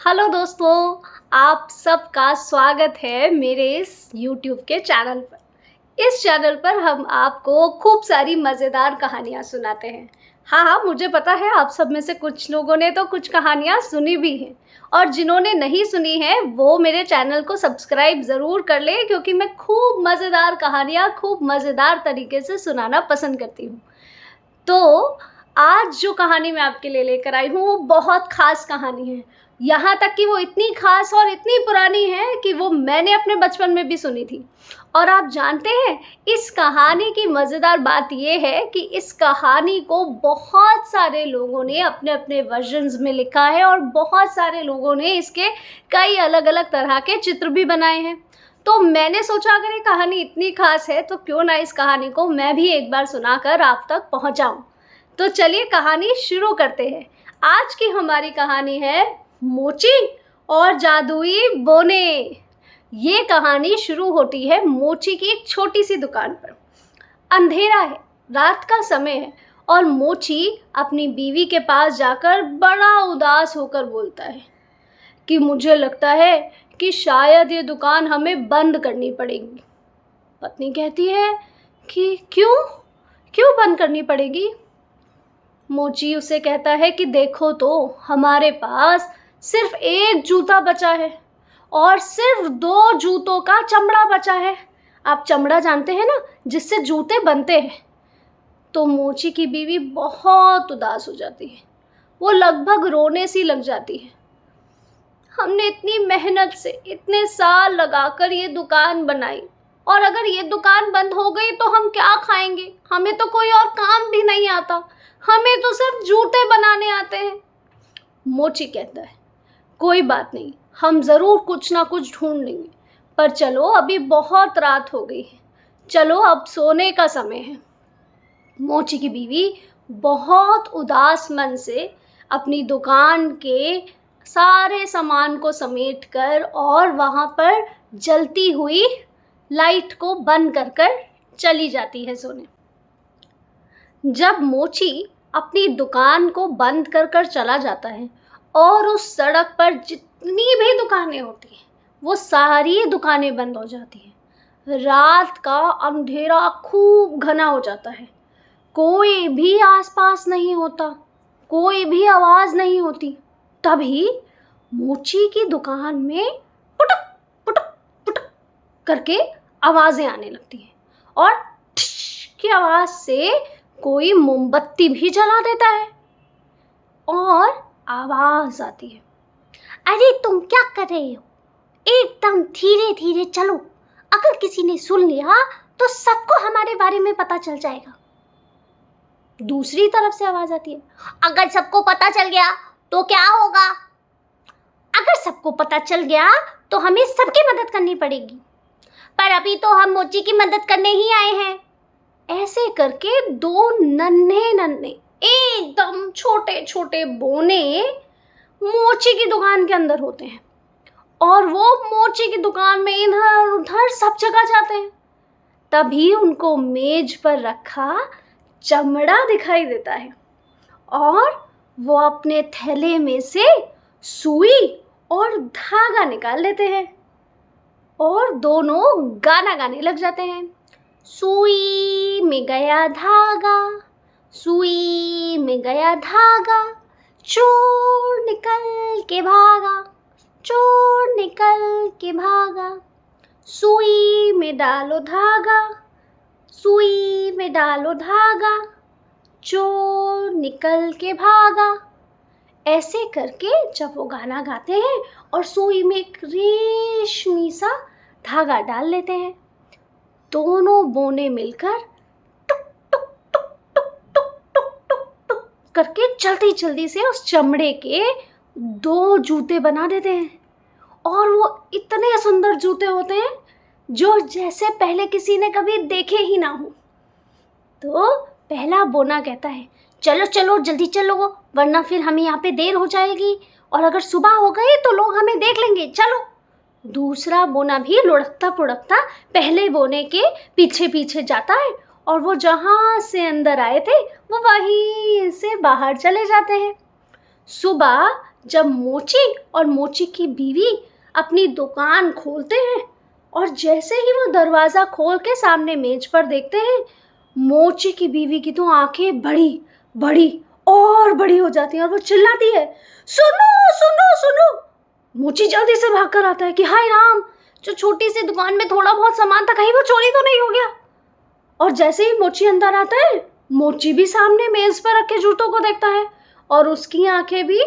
Hello दोस्तों, आप सबका स्वागत है मेरे इस यूट्यूब के चैनल पर। इस चैनल पर हम आपको खूब सारी मज़ेदार कहानियाँ सुनाते हैं। हाँ, मुझे पता है आप सब में से कुछ लोगों ने तो कुछ कहानियाँ सुनी भी हैं और जिन्होंने नहीं सुनी है वो मेरे चैनल को सब्सक्राइब ज़रूर कर लें, क्योंकि मैं खूब मज़ेदार कहानियाँ खूब मज़ेदार तरीके से सुनाना पसंद करती हूँ। तो आज जो कहानी मैं आपके लिए लेकर आई हूँ वो बहुत ख़ास कहानी है। यहाँ तक कि वो इतनी ख़ास और इतनी पुरानी है कि वो मैंने अपने बचपन में भी सुनी थी। और आप जानते हैं, इस कहानी की मज़ेदार बात ये है कि इस कहानी को बहुत सारे लोगों ने अपने-अपने वर्जन्स में लिखा है और बहुत सारे लोगों ने इसके कई अलग-अलग तरह के चित्र भी बनाए हैं। तो मैंने सोचा अगर ये कहानी इतनी ख़ास है तो क्यों ना इस कहानी को मैं भी एक बार सुनाकर आप तक पहुँचाऊँ। तो चलिए कहानी शुरू करते हैं। आज की हमारी कहानी है मोची और जादुई बोने। ये कहानी शुरू होती है मोची की एक छोटी सी दुकान पर। अंधेरा है, रात का समय है और मोची अपनी बीवी के पास जाकर बड़ा उदास होकर बोलता है कि मुझे लगता है कि शायद ये दुकान हमें बंद करनी पड़ेगी। पत्नी कहती है कि क्यों क्यों बंद करनी पड़ेगी? मोची उसे कहता है कि देखो तो, हमारे पास सिर्फ एक जूता बचा है और सिर्फ 2 जूतों का चमड़ा बचा है। आप चमड़ा जानते हैं ना, जिससे जूते बनते हैं। तो मोची की बीवी बहुत उदास हो जाती है। वो लगभग रोने सी लग जाती है। हमने इतनी मेहनत से इतने साल लगाकर ये दुकान बनाई और अगर ये दुकान बंद हो गई तो हम क्या खाएंगे? हमें तो कोई और काम भी नहीं आता, हमें तो सिर्फ जूते बनाने आते हैं। मोची कहता है कोई बात नहीं, हम ज़रूर कुछ ना कुछ ढूंढ लेंगे, पर चलो अभी बहुत रात हो गई है, चलो अब सोने का समय है। मोची की बीवी बहुत उदास मन से अपनी दुकान के सारे सामान को समेटकर और वहाँ पर जलती हुई लाइट को बंद कर चली जाती है सोने। जब मोची अपनी दुकान को बंद कर चला जाता है और उस सड़क पर जितनी भी दुकानें होती हैं वो सारी दुकानें बंद हो जाती हैं। रात का अंधेरा खूब घना हो जाता है। कोई भी आसपास नहीं होता, कोई भी आवाज़ नहीं होती। तभी मोची की दुकान में पुटक पुटक पुटक करके आवाज़ें आने लगती हैं और ठिश की आवाज़ से कोई मोमबत्ती भी जला देता है और आवाज़ आती है, अरे तुम क्या कर रहे हो? एकदम धीरे धीरे चलो, अगर किसी ने सुन लिया तो सबको हमारे बारे में पता चल जाएगा। दूसरी तरफ से आवाज़ आती है, अगर सबको पता चल गया तो क्या होगा? अगर सबको पता चल गया तो हमें सबकी मदद करनी पड़ेगी, पर अभी तो हम मोची की मदद करने ही आए हैं। ऐसे करके 2 नन्हे एकदम छोटे छोटे बोने मोची की दुकान के अंदर होते हैं और वो मोची की दुकान में इधर उधर सब जगह जाते हैं। तभी उनको मेज पर रखा चमड़ा दिखाई देता है और वो अपने थैले में से सुई और धागा निकाल लेते हैं और दोनों गाना गाने लग जाते हैं। सुई में गया धागा, सुई में गया धागा, चोर निकल के भागा, चोर निकल के भागा। सुई में डालो धागा, सुई में डालो धागा, चोर निकल के भागा। ऐसे करके जब वो गाना गाते हैं और सुई में एक रेशमी सा धागा डाल लेते हैं, दोनों बोने मिलकर टुक टुक टुक टुक टुक टुक टुक टुक करके जल्दी जल्दी से उस चमड़े के 2 जूते बना देते हैं। और वो इतने सुंदर जूते होते हैं जो जैसे पहले किसी ने कभी देखे ही ना हो। तो पहला बोना कहता है, चलो चलो जल्दी चलो, वरना फिर हमें यहाँ पे देर हो जाएगी और अगर सुबह हो गई तो लोग हमें देख लेंगे, चलो। दूसरा बोना भी लुढ़कता पुढ़कता पहले बोने के पीछे पीछे जाता है और वो जहाँ से अंदर आए थे वो वहीं से बाहर चले जाते हैं। सुबह जब मोची और मोची की बीवी अपनी दुकान खोलते हैं और जैसे ही वो दरवाज़ा खोल के सामने मेज पर देखते हैं, मोची की बीवी की तो आंखें बड़ी बड़ी और बड़ी हो जाती हैं और वो चिल्लाती है, सुनो सुनो सुनो। मोची जल्दी से भाग कर आता है कि हाय राम, जो छोटी सी दुकान में थोड़ा बहुत सामान था, कहीं वो चोरी तो नहीं हो गया। और जैसे ही मोची अंदर आता है, मोची भी सामने मेज पर रखे जूतों को देखता है और उसकी आंखें भी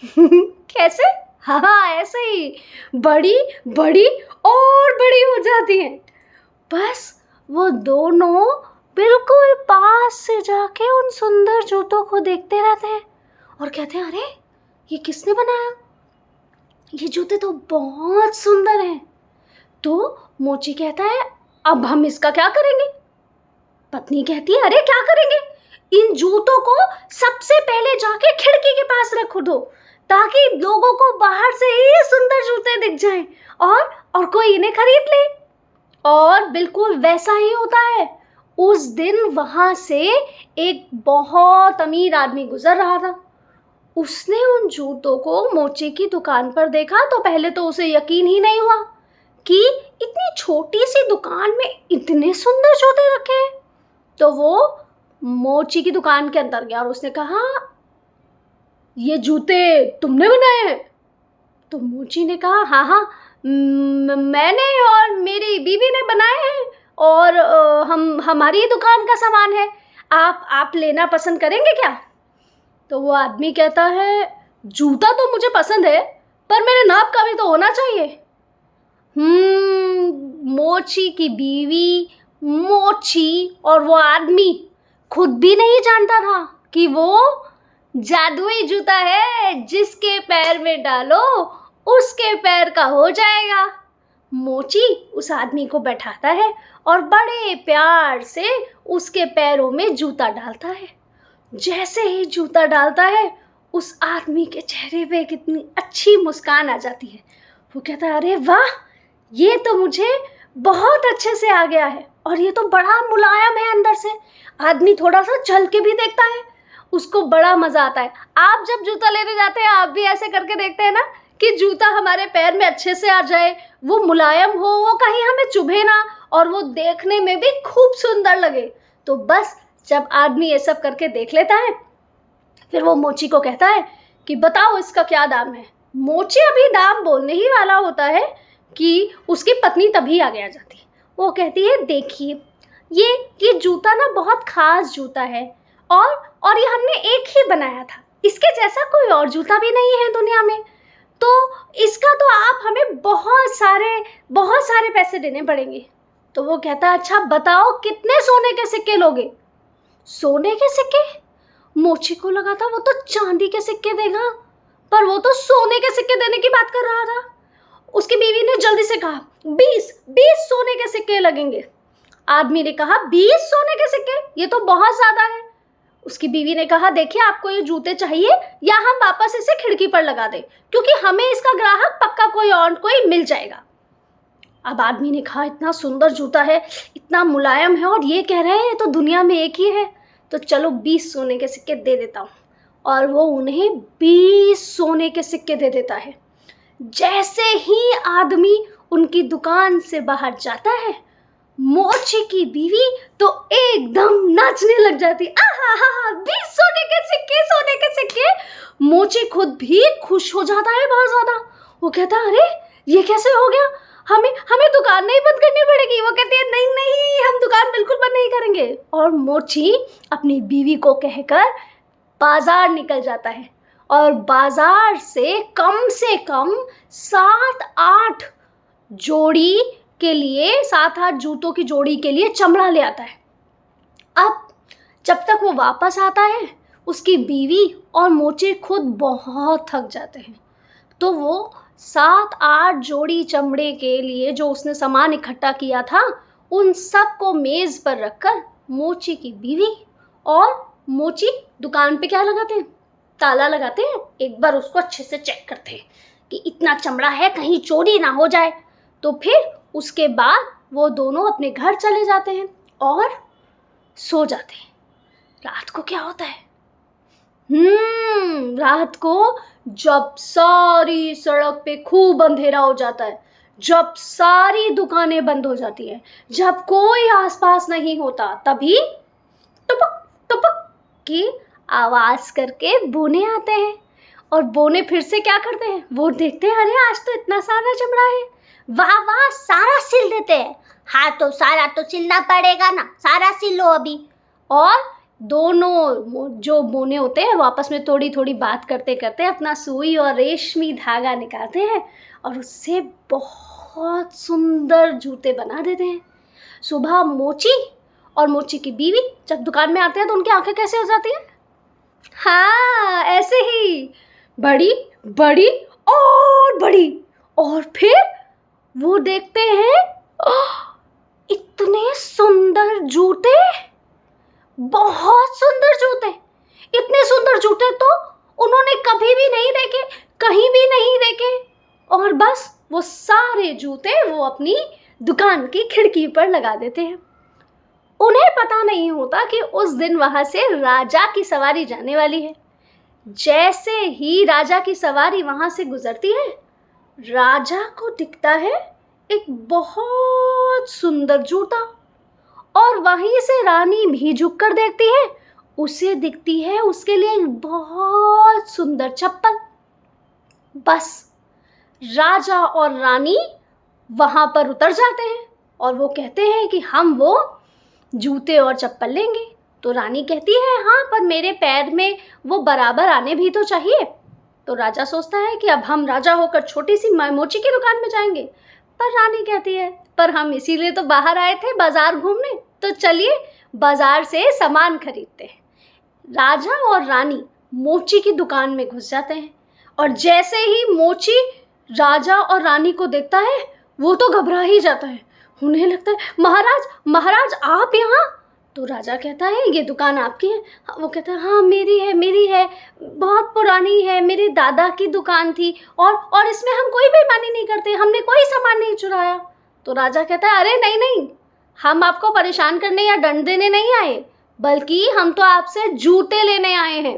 कैसे, हाँ ऐसे ही बड़ी बड़ी और बड़ी हो जाती हैं। बस वो दोनों बिल्कुल पास से जाके उन सुंदर जूतों को देखते रहते हैं और कहते हैं, अरे ये किसने बनाया, ये जूते तो बहुत सुंदर हैं। तो मोची कहता है, अब हम इसका क्या करेंगे। पत्नी कहती है, अरे क्या करेंगे, इन जूतों को सबसे पहले जाके खिड़की के पास रख दो ताकि लोगों को बाहर से ही सुंदर जूते दिख जाएं और कोई इन्हें खरीद ले। और बिल्कुल वैसा ही होता है। उस दिन वहां से एक बहुत अमीर आदमी गुजर रहा था। उसने उन जूतों को मोची की दुकान पर देखा तो पहले तो उसे यकीन ही नहीं हुआ कि इतनी छोटी सी दुकान में इतने सुंदर जूते रखे हैं। तो वो मोची की दुकान के अंदर गया और उसने कहा, ये जूते तुमने बनाए हैं। तो मोची ने कहा, हाँ हाँ मैंने और मेरी बीवी ने बनाए हैं और हमारी ही दुकान का सामान है, आप लेना पसंद करेंगे क्या। तो वो आदमी कहता है, जूता तो मुझे पसंद है पर मेरे नाप का भी तो होना चाहिए। मोची की बीवी, मोची और वो आदमी खुद भी नहीं जानता था कि वो जादुई जूता है, जिसके पैर में डालो उसके पैर का हो जाएगा। मोची उस आदमी को बैठाता है और बड़े प्यार से उसके पैरों में जूता डालता है। जैसे ही जूता डालता है, उस आदमी के चेहरे पे कितनी अच्छी मुस्कान आ जाती है। वो कहता है, अरे वाह, ये तो मुझे बहुत अच्छे से आ गया है और ये तो बड़ा मुलायम है अंदर से। आदमी थोड़ा सा चल के भी देखता है, उसको बड़ा मज़ा आता है। आप जब जूता लेने जाते हैं, आप भी ऐसे करके देखते हैं ना कि जूता हमारे पैर में अच्छे से आ जाए, वो मुलायम हो, वो कहीं हमें चुभे ना और वो देखने में भी खूब सुंदर लगे। तो बस जब आदमी ये सब करके देख लेता है, फिर वो मोची को कहता है कि बताओ इसका क्या दाम है। मोची अभी दाम बोलने ही वाला होता है कि उसकी पत्नी तभी आगे आ जाती है। वो कहती है, देखिए ये जूता ना बहुत ख़ास जूता है और ये हमने एक ही बनाया था, इसके जैसा कोई और जूता भी नहीं है दुनिया में, तो इसका तो आप हमें बहुत सारे पैसे देने पड़ेंगे। तो वो कहता है, अच्छा बताओ कितने सोने के सिक्के लोगे। सोने के सिक्के? मोची को लगा था वो तो चांदी के सिक्के देगा, पर वो तो सोने के सिक्के देने की बात कर रहा था। उसकी बीवी ने जल्दी से कहा, 20 सोने के सिक्के लगेंगे। आदमी ने कहा, 20 सोने के सिक्के, ये तो बहुत ज़्यादा है। उसकी बीवी ने कहा, देखिए आपको ये जूते चाहिए या हम वापस इसे खिड़की पर लगा दें, क्योंकि हमें इसका ग्राहक पक्का कोई मिल जाएगा। अब आदमी ने कहा, इतना सुंदर जूता है, इतना मुलायम है और ये कह रहे हैं तो दुनिया में एक ही है, तो चलो 20 सोने के सिक्के दे देता हूँ। और वो उन्हें 20 सोने के सिक्के दे देता है। जैसे ही आदमी उनकी दुकान से बाहर जाता है, मोची की बीवी तो एकदम नाचने लग जाती। आहा, 20 सोने के सिक्के, सोने के सिक्के। मोची खुद भी खुश हो जाता है बहुत ज़्यादा। वो कहता है, अरे ये कैसे हो गया, हमें दुकान नहीं बंद करनी पड़ेगी। वो कहती है, नहीं नहीं, हम दुकान बिल्कुल बंद नहीं करेंगे। और मोची अपनी बीवी को कहकर बाजार निकल जाता है और बाजार से कम 7-8 जूतों की जोड़ी के लिए चमड़ा ले आता है। अब जब तक वो वापस आता है, उसकी बीवी और मोची खुद बहुत थक जाते हैं। तो वो 7-8 जोड़ी चमड़े के लिए जो उसने सामान इकट्ठा किया था, उन सब को मेज़ पर रखकर मोची की बीवी और मोची दुकान पे क्या लगाते हैं, ताला लगाते हैं। एक बार उसको अच्छे से चेक करते हैं कि इतना चमड़ा है, कहीं चोरी ना हो जाए। तो फिर उसके बाद वो दोनों अपने घर चले जाते हैं और सो जाते हैं। रात को क्या होता है, रात को जब सारी सड़क पे खूब अंधेरा हो जाता है, जब सारी दुकानें बंद हो जाती है, जब कोई आसपास नहीं होता, तभी टुपक टुपक की आवाज करके बोने आते हैं। और बोने फिर से क्या करते हैं, वो देखते हैं अरे आज तो इतना सारा चमड़ा है, वाह वाह सारा सिल देते हैं। हाँ तो सारा तो सिलना पड़ेगा ना, सारा सिल लो अभी। और दोनों जो बोने होते हैं वो आपस में थोड़ी थोड़ी बात करते करते अपना सुई और रेशमी धागा निकालते हैं और उससे बहुत सुंदर जूते बना देते हैं। सुबह मोची और मोची की बीवी जब दुकान में आते हैं तो उनकी आंखें कैसे हो जाती हैं? हाँ ऐसे ही, बड़ी बड़ी और बड़ी। और फिर वो देखते हैं इतने सुंदर जूते, बहुत सुंदर जूते। इतने सुंदर जूते तो उन्होंने कभी भी नहीं देखे, कहीं भी नहीं देखे। और बस वो सारे जूते वो अपनी दुकान की खिड़की पर लगा देते हैं। उन्हें पता नहीं होता कि उस दिन वहां से राजा की सवारी जाने वाली है। जैसे ही राजा की सवारी वहां से गुजरती है, राजा को दिखता है एक बहुत सुंदर जूता। और वहीं से रानी भी झुककर देखती है, उसे दिखती है उसके लिए एक बहुत सुंदर चप्पल। बस राजा और रानी वहां पर उतर जाते हैं और वो कहते हैं कि हम वो जूते और चप्पल लेंगे। तो रानी कहती है हाँ पर मेरे पैर में वो बराबर आने भी तो चाहिए। तो राजा सोचता है कि अब हम राजा होकर छोटी सी मोची की दुकान में जाएंगे। पर रानी कहती है पर हम इसीलिए तो बाहर आए थे बाजार घूमने, तो चलिए बाजार से सामान खरीदते हैं। राजा और रानी मोची की दुकान में घुस जाते हैं और जैसे ही मोची राजा और रानी को देखता है वो तो घबरा ही जाता है। उन्हें लगता है महाराज महाराज आप यहाँ? तो राजा कहता है ये दुकान आपकी है? वो कहता है हाँ मेरी है, बहुत पुरानी है, मेरे दादा की दुकान थी और इसमें हम कोई बेईमानी नहीं करते, हमने कोई सामान नहीं चुराया। तो राजा कहता है अरे नहीं नहीं, हम आपको परेशान करने या दंड देने नहीं आए, बल्कि हम तो आपसे जूते लेने आए हैं।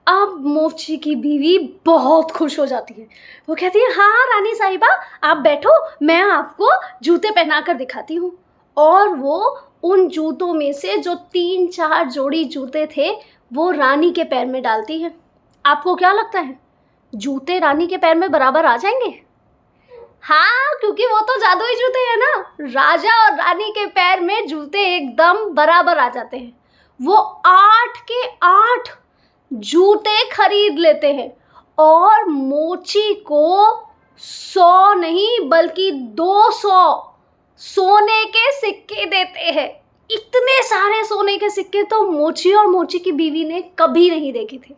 अब मोची की बीवी बहुत खुश हो जाती है। वो कहती है हाँ रानी साहिबा आप बैठो, मैं आपको जूते पहना कर दिखाती हूँ। और वो उन जूतों में से जो 3-4 जोड़ी जूते थे वो रानी के पैर में डालती है। आपको क्या लगता है जूते रानी के पैर में बराबर आ जाएंगे? हाँ क्योंकि वो तो जादुई जूते हैं ना। राजा और रानी के पैर में जूते एकदम बराबर आ जाते हैं। वो 8 के 8 जूते खरीद लेते हैं और मोची को 100 नहीं बल्कि 200 सोने के सिक्के देते हैं। इतने सारे सोने के सिक्के तो मोची और मोची की बीवी ने कभी नहीं देखे थे।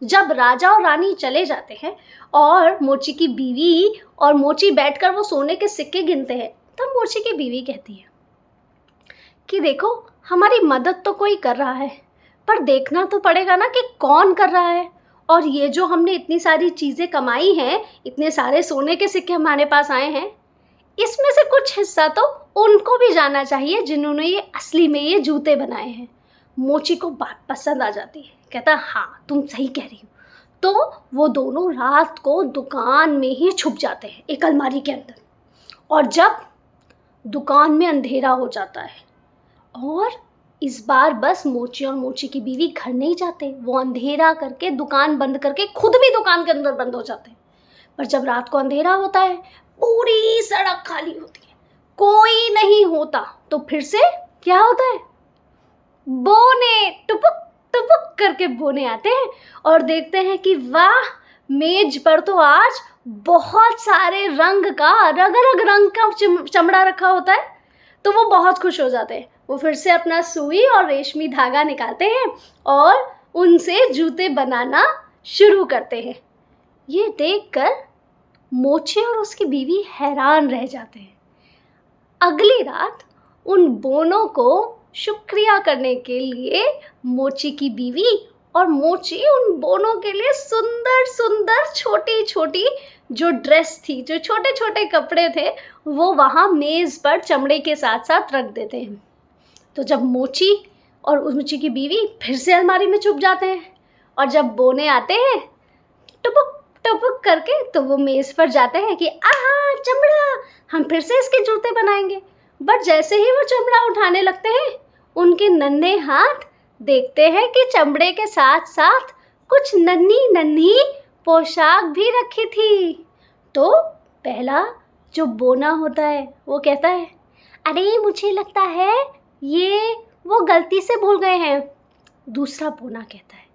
जब राजा और रानी चले जाते हैं और मोची की बीवी और मोची बैठकर वो सोने के सिक्के गिनते हैं, तब मोची की बीवी कहती है कि देखो हमारी मदद तो कोई कर रहा है, पर देखना तो पड़ेगा ना कि कौन कर रहा है। और ये जो हमने इतनी सारी चीज़ें कमाई हैं, इतने सारे सोने के सिक्के हमारे पास आए हैं, इसमें से कुछ हिस्सा तो उनको भी जाना चाहिए जिन्होंने ये असली में ये जूते बनाए हैं। मोची को बात पसंद आ जाती है, कहता हाँ तुम सही कह रही हो। तो वो दोनों रात को दुकान में ही छुप जाते हैं एक अलमारी के अंदर। और जब दुकान में अंधेरा हो जाता है और इस बार बस मोची और मोची की बीवी घर नहीं जाते, वो अंधेरा करके दुकान बंद करके खुद भी दुकान के अंदर बंद हो जाते हैं। पर जब रात को अंधेरा होता है, पूरी सड़क खाली होती है, कोई नहीं होता, तो फिर से क्या होता है, बोने टुपुक टुपुक करके बोने आते हैं और देखते हैं कि वाह मेज पर तो आज बहुत सारे रंग का अलग अलग रंग का चमड़ा रखा होता है। तो वो बहुत खुश हो जाते हैं। वो फिर से अपना सुई और रेशमी धागा निकालते हैं और उनसे जूते बनाना शुरू करते हैं। ये देखकर मोची और उसकी बीवी हैरान रह जाते हैं। अगली रात उन बोनों को शुक्रिया करने के लिए मोची की बीवी और मोची उन बोनों के लिए सुंदर सुंदर छोटी छोटी जो ड्रेस थी, जो छोटे छोटे कपड़े थे, वो वहाँ मेज़ पर चमड़े के साथ साथ रख देते हैं। तो जब मोची और मोची की बीवी फिर से अलमारी में छुप जाते हैं और जब बोने आते हैं टुपुक टुपुक करके तो वो मेज़ पर जाते हैं कि आहा चमड़ा, हम फिर से इसके जूते बनाएंगे। बट जैसे ही वो चमड़ा उठाने लगते हैं, उनके नन्हे हाथ देखते हैं कि चमड़े के साथ साथ कुछ नन्ही नन्ही पोशाक भी रखी थी। तो पहला जो बोना होता है वो कहता है, अरे मुझे लगता है ये वो गलती से भूल गए हैं। दूसरा बोना कहता है,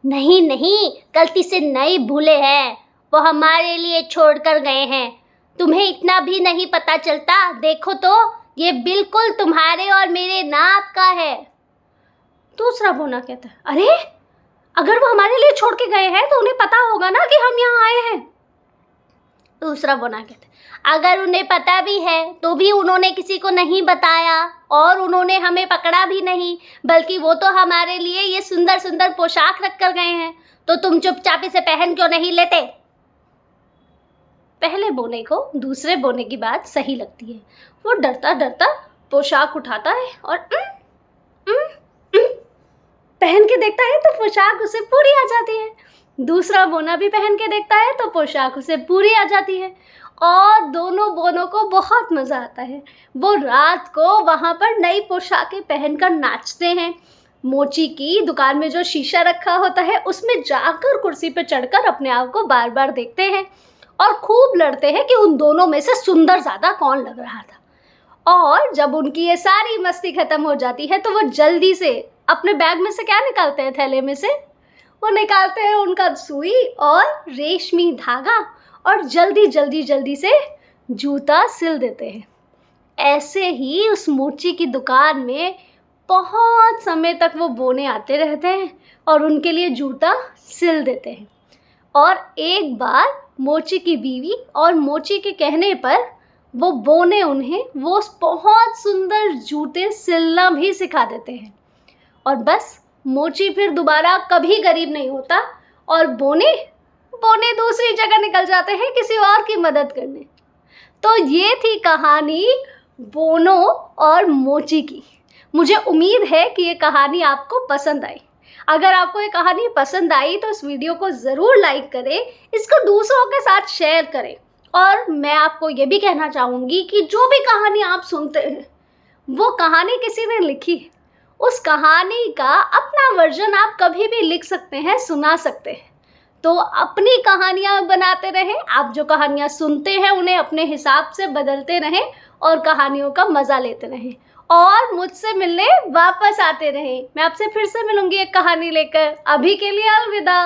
नहीं नहीं, गलती से नहीं भूले हैं, वो हमारे लिए छोड़ कर गए हैं। तुम्हें इतना भी नहीं पता चलता? देखो तो, ये बिल्कुल तुम्हारे और मेरे नाप का है। दूसरा बोना कहता है, अरे अगर वो हमारे लिए छोड़ के गए हैं तो उन्हें पता होगा ना कि हम यहाँ आए हैं। दूसरा बोना कहता है, अगर उन्हें पता भी है तो भी उन्होंने किसी को नहीं बताया और उन्होंने हमें पकड़ा भी नहीं, बल्कि वो तो हमारे लिए ये सुंदर सुंदर पोशाक रख कर गए हैं। तो तुम चुपचाप इसे पहन क्यों नहीं लेते? पहले बोने को दूसरे बोने की बात सही लगती है। वो डरता डरता पोशाक उठाता है और पहन के देखता है तो पोशाक उसे पूरी आ जाती है। दूसरा बोना भी पहन के देखता है तो पोशाक उसे पूरी आ जाती है और दोनों बोनों को बहुत मज़ा आता है। वो रात को वहाँ पर नई पोशाकें पहनकर नाचते हैं। मोची की दुकान में जो शीशा रखा होता है उसमें जाकर कुर्सी पर चढ़कर अपने आप को बार बार देखते हैं और खूब लड़ते हैं कि उन दोनों में से सुंदर ज़्यादा कौन लग रहा था। और जब उनकी ये सारी मस्ती ख़त्म हो जाती है तो वो जल्दी से अपने बैग में से क्या निकालते हैं, थैले में से वो निकालते हैं उनका सुई और रेशमी धागा और जल्दी से जूता सिल देते हैं। ऐसे ही उस मोची की दुकान में बहुत समय तक वो बोने आते रहते हैं और उनके लिए जूता सिल देते हैं। और एक बार मोची की बीवी और मोची के कहने पर वो बोने उन्हें वो बहुत सुंदर जूते सिलना भी सिखा देते हैं। और बस मोची फिर दोबारा कभी गरीब नहीं होता और बोने दूसरी जगह निकल जाते हैं किसी और की मदद करने। तो ये थी कहानी बोनो और मोची की। मुझे उम्मीद है कि ये कहानी आपको पसंद आई। अगर आपको ये कहानी पसंद आई तो इस वीडियो को ज़रूर लाइक करें, इसको दूसरों के साथ शेयर करें। और मैं आपको ये भी कहना चाहूँगी कि जो भी कहानी आप सुनते हैं वो कहानी किसी ने लिखी है, उस कहानी का अपना वर्जन आप कभी भी लिख सकते हैं, सुना सकते हैं। तो अपनी कहानियाँ बनाते रहें, आप जो कहानियाँ सुनते हैं उन्हें अपने हिसाब से बदलते रहें और कहानियों का मज़ा लेते रहें और मुझसे मिलने वापस आते रहें। मैं आपसे फिर से मिलूँगी एक कहानी लेकर। अभी के लिए अलविदा।